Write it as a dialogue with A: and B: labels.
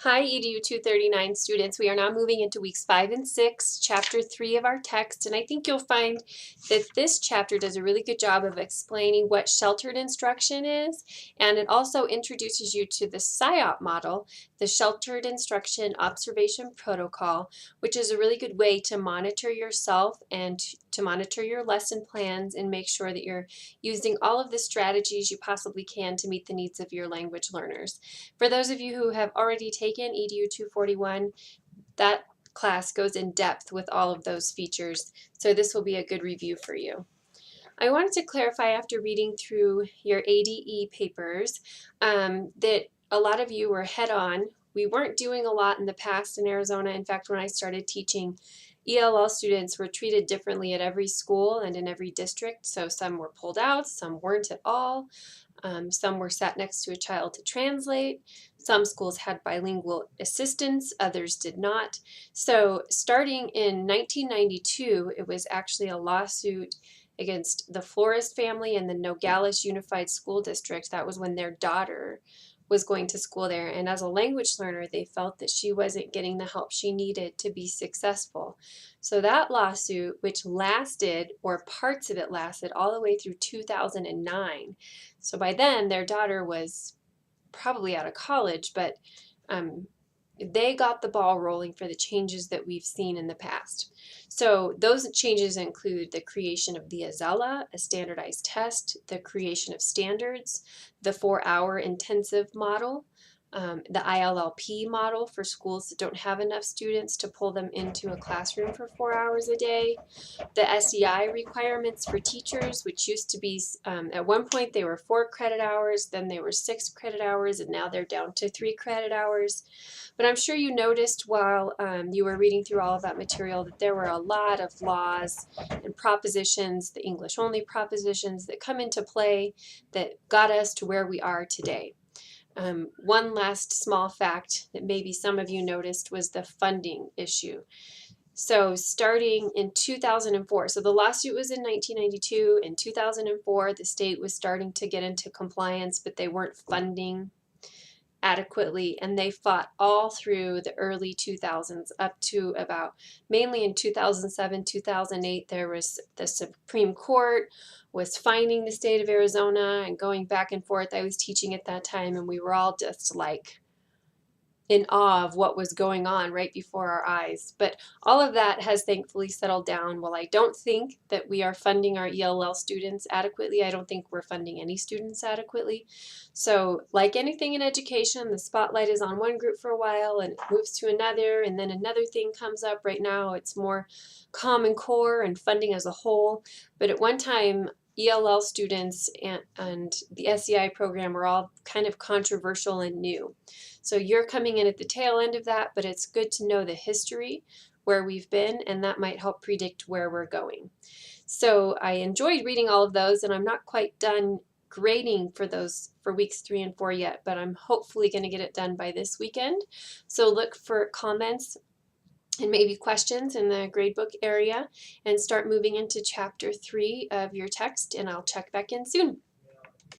A: Hi, EDU 239 students. We are now moving into weeks 5 and 6, chapter 3 of our text, and I think you'll find that this chapter does a really good job of explaining what sheltered instruction is, and it also introduces you to the SIOP model, the Sheltered Instruction Observation Protocol, which is a really good way to monitor yourself and to monitor your lesson plans and make sure that you're using all of the strategies you possibly can to meet the needs of your language learners. For those of you who have already taken EDU 241, that class goes in depth with all of those features, so this will be a good review for you. I wanted to clarify after reading through your ADE papers that a lot of you were head-on. We weren't doing a lot in the past in Arizona. In fact, when I started teaching, ELL students were treated differently at every school and in every district. So some were pulled out, some weren't at all. Some were sat next to a child to translate. Some schools had bilingual assistants, others did not. So starting in 1992, it was actually a lawsuit against the Flores family and the Nogales Unified School District. That was when their daughter was going to school there, and as a language learner they felt that she wasn't getting the help she needed to be successful. So that lawsuit, which lasted, or parts of it lasted, all the way through 2009. So by then their daughter was probably out of college, but they got the ball rolling for the changes that we've seen in the past. So those changes include the creation of the AZELA, a standardized test, the creation of standards, the 4-hour intensive model, the ILLP model for schools that don't have enough students to pull them into a classroom for 4 hours a day, the SEI requirements for teachers, which used to be, at one point they were 4 credit hours, then they were 6 credit hours, and now they're down to 3 credit hours. But I'm sure you noticed while you were reading through all of that material that there were a lot of laws and propositions, the English only propositions that come into play that got us to where we are today. One last small fact that maybe some of you noticed was the funding issue. So starting in 2004, so the lawsuit was in 1992. In 2004, the state was starting to get into compliance, but they weren't funding adequately, and they fought all through the early 2000s up to about, mainly in 2007, 2008, there was the Supreme Court was fining the state of Arizona and going back and forth. I was teaching at that time, and we were all just like in awe of what was going on right before our eyes. But all of that has thankfully settled down. While I don't think that we are funding our ELL students adequately, I don't think we're funding any students adequately. So like anything in education, the spotlight is on one group for a while and it moves to another, and then another thing comes up. Right now it's more Common Core and funding as a whole. But at one time, ELL students and the SEI program were all kind of controversial and new. So you're coming in at the tail end of that, but it's good to know the history, where we've been, and that might help predict where we're going. So I enjoyed reading all of those, and I'm not quite done grading for those for weeks 3 and 4 yet, but I'm hopefully going to get it done by this weekend. So look for comments and maybe questions in the gradebook area and start moving into chapter 3 of your text, and I'll check back in soon.